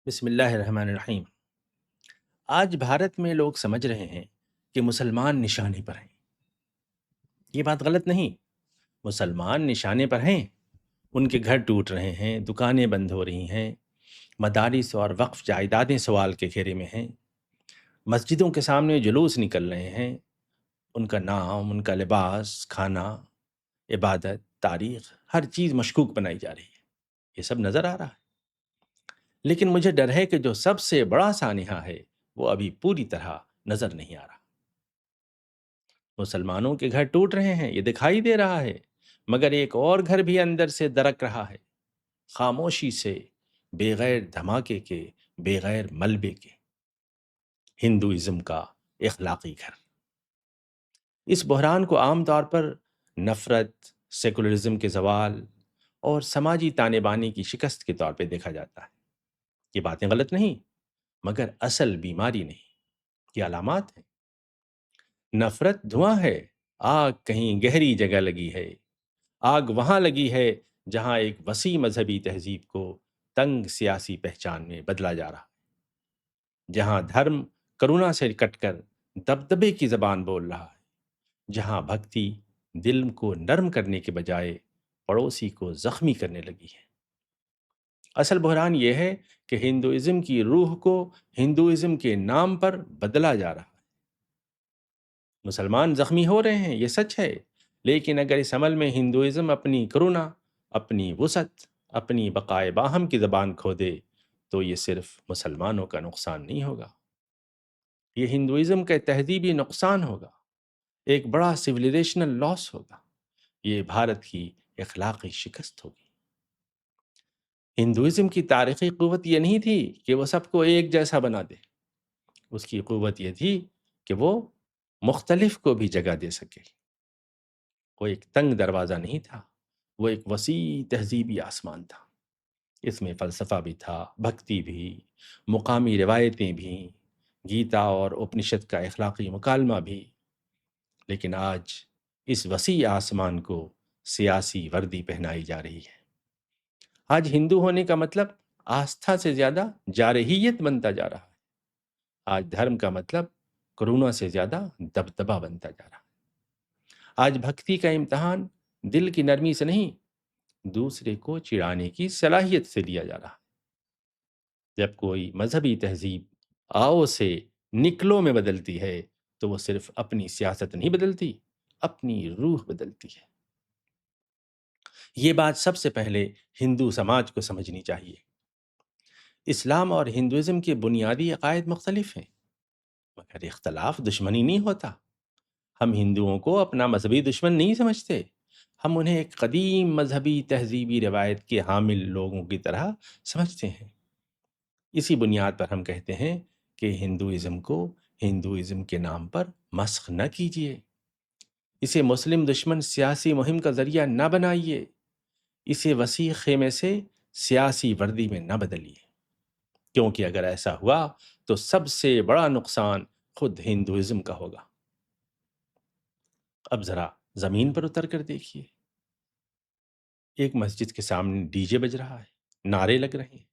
بسم اللہ الرحمن الرحیم۔ آج بھارت میں لوگ سمجھ رہے ہیں کہ مسلمان نشانے پر ہیں۔ یہ بات غلط نہیں، مسلمان نشانے پر ہیں، ان کے گھر ٹوٹ رہے ہیں، دکانیں بند ہو رہی ہیں، مدارس اور وقف جائیدادیں سوال کے گھیرے میں ہیں، مسجدوں کے سامنے جلوس نکل رہے ہیں، ان کا نام، ان کا لباس، کھانا، عبادت، تاریخ، ہر چیز مشکوک بنائی جا رہی ہے۔ یہ سب نظر آ رہا ہے، لیکن مجھے ڈر ہے کہ جو سب سے بڑا سانحہ ہے وہ ابھی پوری طرح نظر نہیں آ رہا۔ مسلمانوں کے گھر ٹوٹ رہے ہیں، یہ دکھائی دے رہا ہے، مگر ایک اور گھر بھی اندر سے درک رہا ہے، خاموشی سے، بغیر دھماکے کے، بغیر ملبے کے، ہندوازم کا اخلاقی گھر۔ اس بحران کو عام طور پر نفرت، سیکولرزم کے زوال اور سماجی تانے بانے کی شکست کے طور پہ دیکھا جاتا ہے۔ یہ باتیں غلط نہیں، مگر اصل بیماری نہیں، یہ علامات ہیں۔ نفرت دھواں ہے، آگ کہیں گہری جگہ لگی ہے، آگ وہاں لگی ہے جہاں ایک وسیع مذہبی تہذیب کو تنگ سیاسی پہچان میں بدلا جا رہا ہے، جہاں دھرم کرونا سے کٹ کر دبدبے کی زبان بول رہا ہے، جہاں بھکتی دل کو نرم کرنے کے بجائے پڑوسی کو زخمی کرنے لگی ہے۔ اصل بحران یہ ہے کہ ہندوازم کی روح کو ہندوازم کے نام پر بدلا جا رہا ہے۔ مسلمان زخمی ہو رہے ہیں، یہ سچ ہے، لیکن اگر اس عمل میں ہندوازم اپنی کرونا، اپنی وسعت، اپنی بقائے باہم کی زبان کھو دے تو یہ صرف مسلمانوں کا نقصان نہیں ہوگا، یہ ہندوازم کا تہذیبی نقصان ہوگا، ایک بڑا سویلائزیشنل لاس ہوگا، یہ بھارت کی اخلاقی شکست ہوگی۔ ہندوازم کی تاریخی قوت یہ نہیں تھی کہ وہ سب کو ایک جیسا بنا دے، اس کی قوت یہ تھی کہ وہ مختلف کو بھی جگہ دے سکے۔ وہ ایک تنگ دروازہ نہیں تھا، وہ ایک وسیع تہذیبی آسمان تھا۔ اس میں فلسفہ بھی تھا، بھکتی بھی، مقامی روایتیں بھی، گیتا اور اپنشد کا اخلاقی مکالمہ بھی۔ لیکن آج اس وسیع آسمان کو سیاسی وردی پہنائی جا رہی ہے۔ آج ہندو ہونے کا مطلب آستھا سے زیادہ جارحیت بنتا جا رہا ہے۔ آج دھرم کا مطلب کرونا سے زیادہ دبدبا بنتا جا رہا ہے۔ آج بھکتی کا امتحان دل کی نرمی سے نہیں، دوسرے کو چڑھانے کی صلاحیت سے لیا جا رہا ہے۔ جب کوئی مذہبی تہذیب آؤ سے نکلو میں بدلتی ہے تو وہ صرف اپنی سیاست نہیں بدلتی، اپنی روح بدلتی ہے۔ یہ بات سب سے پہلے ہندو سماج کو سمجھنی چاہیے۔ اسلام اور ہندوازم کے بنیادی عقائد مختلف ہیں، مگر اختلاف دشمنی نہیں ہوتا۔ ہم ہندوؤں کو اپنا مذہبی دشمن نہیں سمجھتے، ہم انہیں ایک قدیم مذہبی تہذیبی روایت کے حامل لوگوں کی طرح سمجھتے ہیں۔ اسی بنیاد پر ہم کہتے ہیں کہ ہندوازم کو ہندوازم کے نام پر مسخ نہ کیجیے، اسے مسلم دشمن سیاسی مہم کا ذریعہ نہ بنائیے، اسے وسیع خیمے سے سیاسی وردی میں نہ بدلیے، کیونکہ اگر ایسا ہوا تو سب سے بڑا نقصان خود ہندوازم کا ہوگا۔ اب ذرا زمین پر اتر کر دیکھیے، ایک مسجد کے سامنے ڈی جے بج رہا ہے، نعرے لگ رہے ہیں،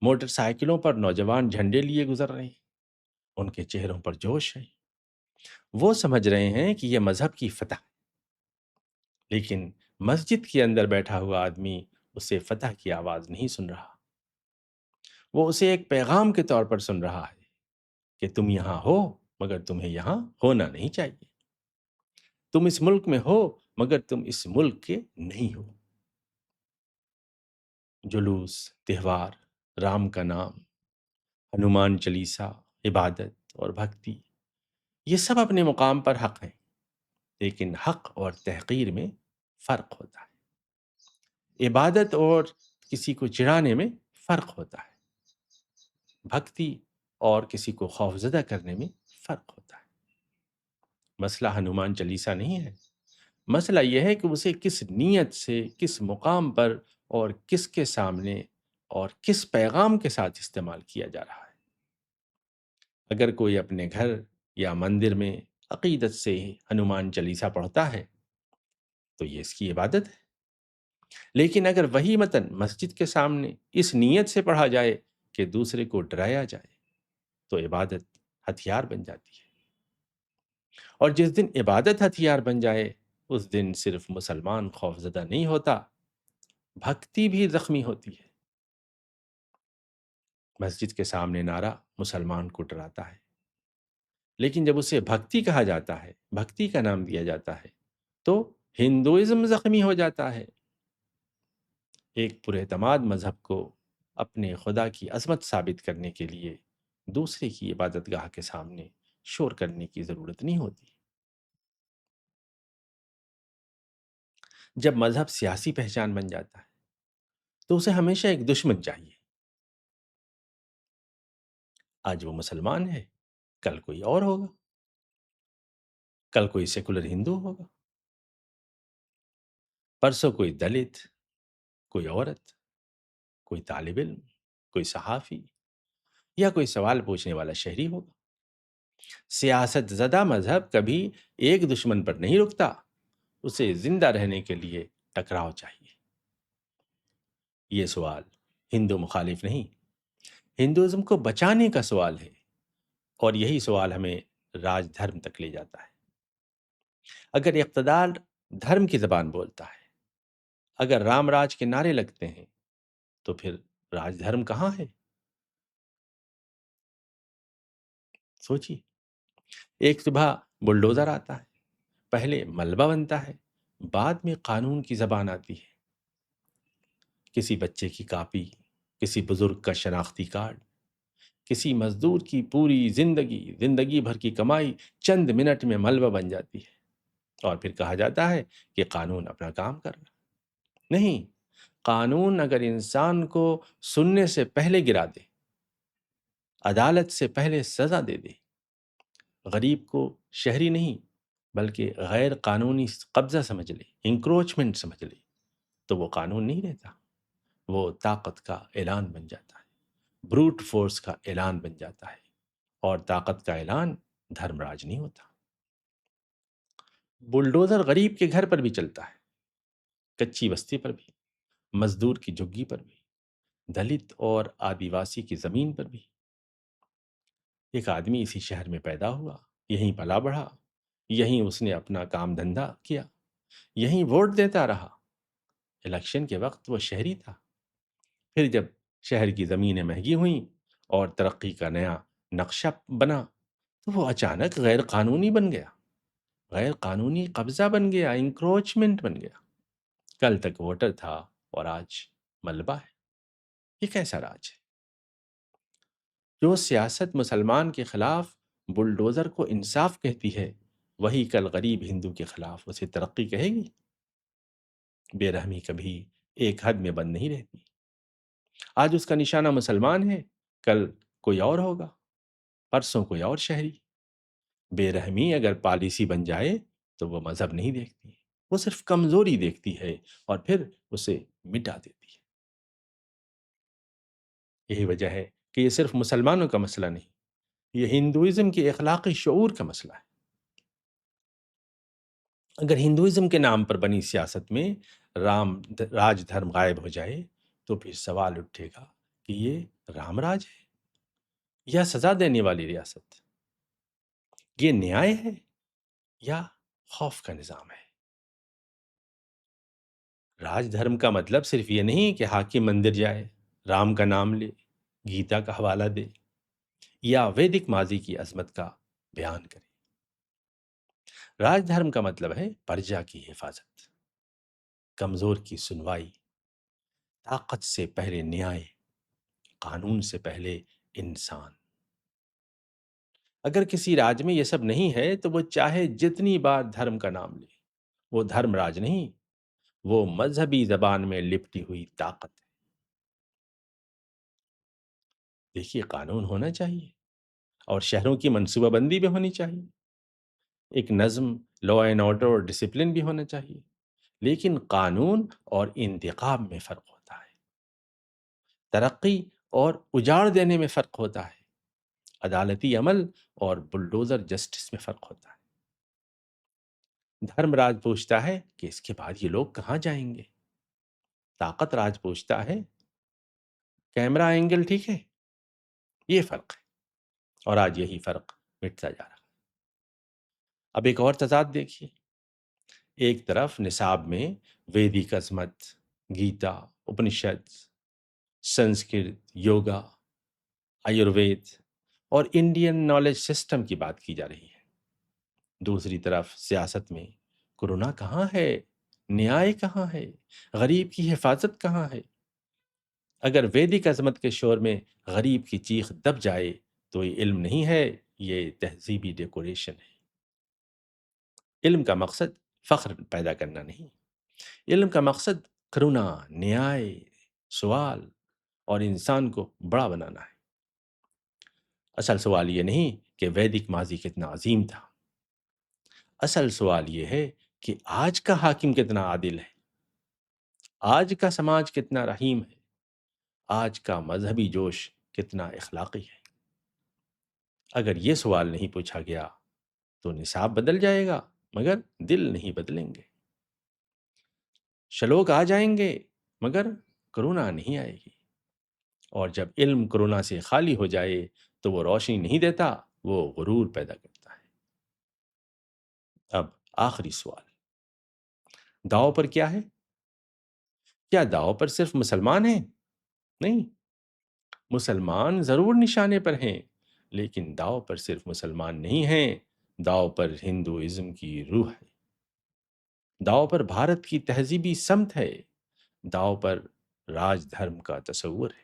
موٹر سائیکلوں پر نوجوان جھنڈے لیے گزر رہے ہیں، ان کے چہروں پر جوش ہے، وہ سمجھ رہے ہیں کہ یہ مذہب کی فتح ہے، لیکن مسجد کے اندر بیٹھا ہوا آدمی اسے فتح کی آواز نہیں سن رہا، وہ اسے ایک پیغام کے طور پر سن رہا ہے کہ تم یہاں ہو مگر تمہیں یہاں ہونا نہیں چاہیے، تم اس ملک میں ہو مگر تم اس ملک کے نہیں ہو۔ جلوس، تہوار، رام کا نام، ہنومان چلیسا، عبادت اور بھکتی، یہ سب اپنے مقام پر حق ہیں، لیکن حق اور تحقیر میں فرق ہوتا ہے، عبادت اور کسی کو چڑھانے میں فرق ہوتا ہے، بھکتی اور کسی کو خوفزدہ کرنے میں فرق ہوتا ہے۔ مسئلہ ہنومان چلیسا نہیں ہے، مسئلہ یہ ہے کہ اسے کس نیت سے، کس مقام پر اور کس کے سامنے اور کس پیغام کے ساتھ استعمال کیا جا رہا ہے۔ اگر کوئی اپنے گھر یا مندر میں عقیدت سے ہنومان چلیسا پڑھتا ہے تو یہ اس کی عبادت ہے، لیکن اگر وہی متن مسجد کے سامنے اس نیت سے پڑھا جائے کہ دوسرے کو ڈرایا جائے تو عبادت ہتھیار بن جاتی ہے، اور جس دن عبادت ہتھیار بن جائے اس دن صرف مسلمان خوفزدہ نہیں ہوتا، بھکتی بھی زخمی ہوتی ہے۔ مسجد کے سامنے نعرہ مسلمان کو ڈراتا ہے، لیکن جب اسے بھکتی کہا جاتا ہے، بھکتی کا نام دیا جاتا ہے، تو ہندوازم زخمی ہو جاتا ہے۔ ایک پراعتماد مذہب کو اپنے خدا کی عظمت ثابت کرنے کے لیے دوسرے کی عبادت گاہ کے سامنے شور کرنے کی ضرورت نہیں ہوتی۔ جب مذہب سیاسی پہچان بن جاتا ہے تو اسے ہمیشہ ایک دشمن چاہیے۔ آج وہ مسلمان ہے، کل کوئی اور ہوگا، کل کوئی سیکولر ہندو ہوگا، پرسوں کوئی دلت، کوئی عورت، کوئی طالب علم، کوئی صحافی یا کوئی سوال پوچھنے والا شہری ہوگا۔ سیاست زدہ مذہب کبھی ایک دشمن پر نہیں رکتا، اسے زندہ رہنے کے لیے ٹکراؤ چاہیے۔ یہ سوال ہندو مخالف نہیں، ہندوازم کو بچانے کا سوال ہے، اور یہی سوال ہمیں راج دھرم تک لے جاتا ہے۔ اگر اقتدار دھرم کی زبان بولتا ہے، اگر رام راج کے نعرے لگتے ہیں، تو پھر راج دھرم کہاں ہے؟ سوچیے، ایک صبح بلڈوزر آتا ہے، پہلے ملبہ بنتا ہے، بعد میں قانون کی زبان آتی ہے۔ کسی بچے کی کاپی، کسی بزرگ کا شناختی کارڈ، کسی مزدور کی پوری زندگی بھر کی کمائی چند منٹ میں ملبہ بن جاتی ہے، اور پھر کہا جاتا ہے کہ قانون اپنا کام کر رہا۔ نہیں، قانون اگر انسان کو سننے سے پہلے گرا دے، عدالت سے پہلے سزا دے دے، غریب کو شہری نہیں بلکہ غیر قانونی قبضہ سمجھ لے، انکروچمنٹ سمجھ لے، تو وہ قانون نہیں رہتا، وہ طاقت کا اعلان بن جاتا ہے، بروٹ فورس کا اعلان بن جاتا ہے، اور طاقت کا اعلان دھرم راج نہیں ہوتا۔ بلڈوزر غریب کے گھر پر بھی چلتا ہے، کچی بستی پر بھی، مزدور کی جھگی پر بھی، دلت اور آدیواسی کی زمین پر بھی۔ ایک آدمی اسی شہر میں پیدا ہوا، یہیں پلا بڑھا، یہیں اس نے اپنا کام دھندا کیا، یہیں ووٹ دیتا رہا۔ الیکشن کے وقت وہ شہری تھا، پھر جب شہر کی زمینیں مہنگی ہوئیں اور ترقی کا نیا نقشہ بنا تو وہ اچانک غیر قانونی بن گیا، غیر قانونی قبضہ بن گیا، انکروچمنٹ بن گیا۔ کل تک ووٹر تھا اور آج ملبہ ہے۔ یہ کیسا راج ہے؟ جو سیاست مسلمان کے خلاف بلڈوزر کو انصاف کہتی ہے، وہی کل غریب ہندو کے خلاف اسے ترقی کہے گی۔ بے رحمی کبھی ایک حد میں بند نہیں رہتی۔ آج اس کا نشانہ مسلمان ہے، کل کوئی اور ہوگا، پرسوں کوئی اور شہری۔ بے رحمی اگر پالیسی بن جائے تو وہ مذہب نہیں دیکھتی، وہ صرف کمزوری دیکھتی ہے اور پھر اسے مٹا دیتی ہے۔ یہی وجہ ہے کہ یہ صرف مسلمانوں کا مسئلہ نہیں، یہ ہندوازم کے اخلاقی شعور کا مسئلہ ہے۔ اگر ہندوازم کے نام پر بنی سیاست میں راج دھرم غائب ہو جائے تو پھر سوال اٹھے گا کہ یہ رام راج ہے یا سزا دینے والی ریاست؟ یہ نیائے ہے یا خوف کا نظام ہے؟ راج دھرم کا مطلب صرف یہ نہیں کہ حاکم مندر جائے، رام کا نام لے، گیتا کا حوالہ دے یا ویدک ماضی کی عظمت کا بیان کرے۔ راج دھرم کا مطلب ہے پرجا کی حفاظت، کمزور کی سنوائی، طاقت سے پہلے نیائے، قانون سے پہلے انسان۔ اگر کسی راج میں یہ سب نہیں ہے تو وہ چاہے جتنی بار دھرم کا نام لے، وہ دھرم راج نہیں، وہ مذہبی زبان میں لپٹی ہوئی طاقت ہے۔ دیکھیے، قانون ہونا چاہیے اور شہروں کی منصوبہ بندی بھی ہونی چاہیے، ایک نظم، لا اینڈ آرڈر اور ڈسپلن بھی ہونا چاہیے، لیکن قانون اور انتقام میں فرق ہوتا ہے، ترقی اور اجاڑ دینے میں فرق ہوتا ہے، عدالتی عمل اور بلڈوزر جسٹس میں فرق ہوتا ہے۔ دھرم راج پوچھتا ہے کہ اس کے بعد یہ لوگ کہاں جائیں گے؟ طاقت راج پوچھتا ہے کیمرہ اینگل ٹھیک ہے، یہ فرق ہے، اور آج یہی فرق مٹتا جا رہا ہے۔ اب ایک اور تضاد دیکھیے، ایک طرف نصاب میں ویدک عظمت، گیتا، اپنشد، سنسکرت، یوگا، آیوروید اور انڈین نالج سسٹم کی بات کی جا رہی ہے، دوسری طرف سیاست میں کرونا کہاں ہے، نیائے کہاں ہے، غریب کی حفاظت کہاں ہے؟ اگر ویدک عظمت کے شور میں غریب کی چیخ دب جائے تو یہ علم نہیں ہے، یہ تہذیبی ڈیکوریشن ہے۔ علم کا مقصد فخر پیدا کرنا نہیں، علم کا مقصد کرونا، نیائے، سوال اور انسان کو بڑا بنانا ہے۔ اصل سوال یہ نہیں کہ ویدک ماضی کتنا عظیم تھا، اصل سوال یہ ہے کہ آج کا حاکم کتنا عادل ہے، آج کا سماج کتنا رحیم ہے، آج کا مذہبی جوش کتنا اخلاقی ہے۔ اگر یہ سوال نہیں پوچھا گیا تو نصاب بدل جائے گا مگر دل نہیں بدلیں گے، شلوک آ جائیں گے مگر کرونا نہیں آئے گی، اور جب علم کرونا سے خالی ہو جائے تو وہ روشنی نہیں دیتا، وہ غرور پیدا کرتا ہے۔ اب آخری سوال، داؤ پر کیا ہے؟ کیا داؤ پر صرف مسلمان ہیں؟ نہیں، مسلمان ضرور نشانے پر ہیں، لیکن داؤ پر صرف مسلمان نہیں ہیں، داؤ پر ہندوازم کی روح ہے، داؤ پر بھارت کی تہذیبی سمت ہے، داؤ پر راج دھرم کا تصور ہے۔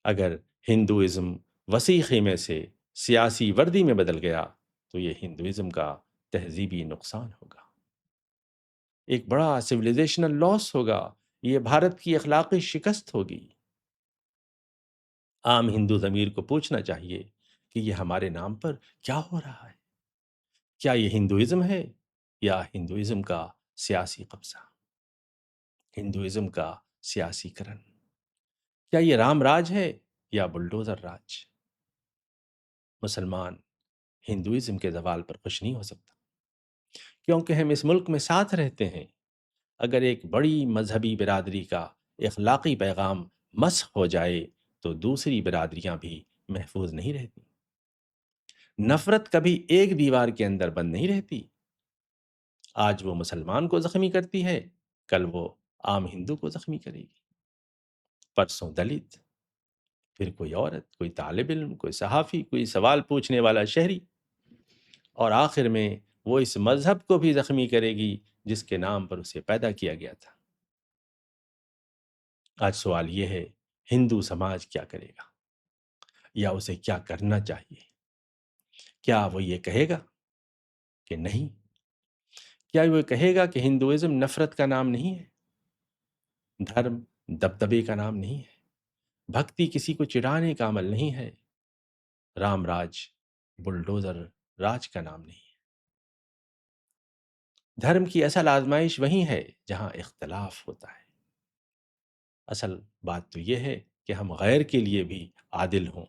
اگر ہندوازم وسیع خیمے سے سیاسی وردی میں بدل گیا تو یہ ہندوازم کا تہذیبی نقصان ہوگا، ایک بڑا سویلائزیشنل لاس ہوگا، یہ بھارت کی اخلاقی شکست ہوگی۔ عام ہندو ضمیر کو پوچھنا چاہیے کہ یہ ہمارے نام پر کیا ہو رہا ہے؟ کیا یہ ہندوازم ہے یا ہندوازم کا سیاسی قبضہ، ہندوازم کا سیاسی کرن؟ کیا یہ رام راج ہے یا بلڈوزر راج؟ مسلمان ہندوازم کے زوال پر خوش نہیں ہو سکتا، کیونکہ ہم اس ملک میں ساتھ رہتے ہیں۔ اگر ایک بڑی مذہبی برادری کا اخلاقی پیغام مسخ ہو جائے تو دوسری برادریاں بھی محفوظ نہیں رہتی۔ نفرت کبھی ایک دیوار کے اندر بند نہیں رہتی، آج وہ مسلمان کو زخمی کرتی ہے، کل وہ عام ہندو کو زخمی کرے گی، پرسوں دلت، پھر کوئی عورت، کوئی طالب علم، کوئی صحافی، کوئی سوال پوچھنے والا شہری، اور آخر میں وہ اس مذہب کو بھی زخمی کرے گی جس کے نام پر اسے پیدا کیا گیا تھا۔ آج سوال یہ ہے، ہندو سماج کیا کرے گا، یا اسے کیا کرنا چاہیے؟ کیا وہ یہ کہے گا کہ نہیں؟ کیا وہ کہے گا کہ ہندوازم نفرت کا نام نہیں ہے، دھرم دبدبے کا نام نہیں ہے، بھکتی کسی کو چڑھانے کا عمل نہیں ہے، رام راج بلڈوزر راج کا نام نہیں ہے؟ دھرم کی اصل آزمائش وہی ہے جہاں اختلاف ہوتا ہے۔ اصل بات تو یہ ہے کہ ہم غیر کے لیے بھی عادل ہوں،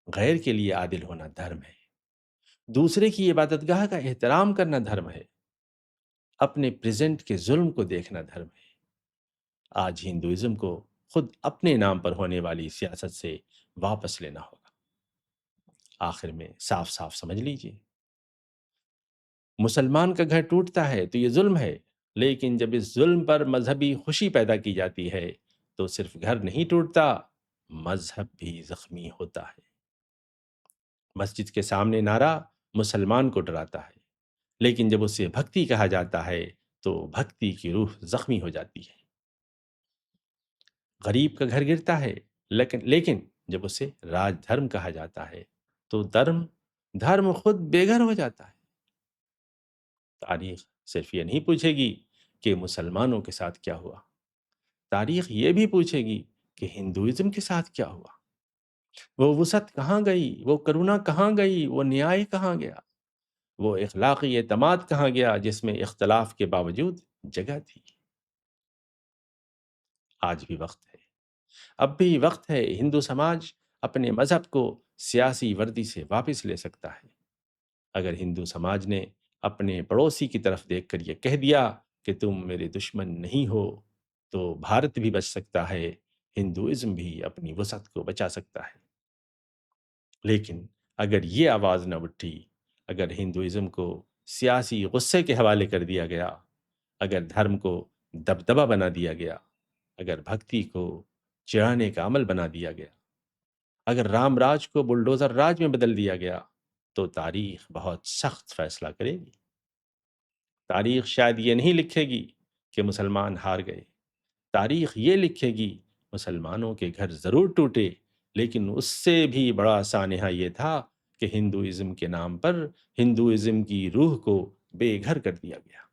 غیر کے لیے عادل ہونا دھرم ہے، دوسرے کی عبادت گاہ کا احترام کرنا دھرم ہے، اپنے پریزنٹ کے ظلم کو دیکھنا دھرم ہے۔ آج ہندوازم کو خود اپنے نام پر ہونے والی سیاست سے واپس لینا ہوگا۔ آخر میں صاف صاف سمجھ لیجئے، مسلمان کا گھر ٹوٹتا ہے تو یہ ظلم ہے، لیکن جب اس ظلم پر مذہبی خوشی پیدا کی جاتی ہے تو صرف گھر نہیں ٹوٹتا، مذہب بھی زخمی ہوتا ہے۔ مسجد کے سامنے نعرہ مسلمان کو ڈراتا ہے، لیکن جب اسے بھکتی کہا جاتا ہے تو بھکتی کی روح زخمی ہو جاتی ہے۔ غریب کا گھر گرتا ہے، لیکن جب اسے راج دھرم کہا جاتا ہے تو دھرم خود بے گھر ہو جاتا ہے۔ تاریخ صرف یہ نہیں پوچھے گی کہ مسلمانوں کے ساتھ کیا ہوا، تاریخ یہ بھی پوچھے گی کہ ہندوازم کے ساتھ کیا ہوا، وہ وسعت کہاں گئی، وہ کرونا کہاں گئی، وہ نیائے کہاں گیا، وہ اخلاقی اعتماد کہاں گیا جس میں اختلاف کے باوجود جگہ تھی۔ آج بھی وقت ہے، اب بھی وقت ہے، ہندو سماج اپنے مذہب کو سیاسی وردی سے واپس لے سکتا ہے۔ اگر ہندو سماج نے اپنے پڑوسی کی طرف دیکھ کر یہ کہہ دیا کہ تم میرے دشمن نہیں ہو تو بھارت بھی بچ سکتا ہے، ہندوازم بھی اپنی وسعت کو بچا سکتا ہے۔ لیکن اگر یہ آواز نہ اٹھی، اگر ہندوازم کو سیاسی غصے کے حوالے کر دیا گیا، اگر دھرم کو دبدبہ بنا دیا گیا، اگر بھکتی کو چڑھانے کا عمل بنا دیا گیا، اگر رام راج کو بلڈوزر راج میں بدل دیا گیا، تو تاریخ بہت سخت فیصلہ کرے گی۔ تاریخ شاید یہ نہیں لکھے گی کہ مسلمان ہار گئے، تاریخ یہ لکھے گی مسلمانوں کے گھر ضرور ٹوٹے، لیکن اس سے بھی بڑا سانحہ یہ تھا کہ ہندوازم کے نام پر ہندوازم کی روح کو بے گھر کر دیا گیا۔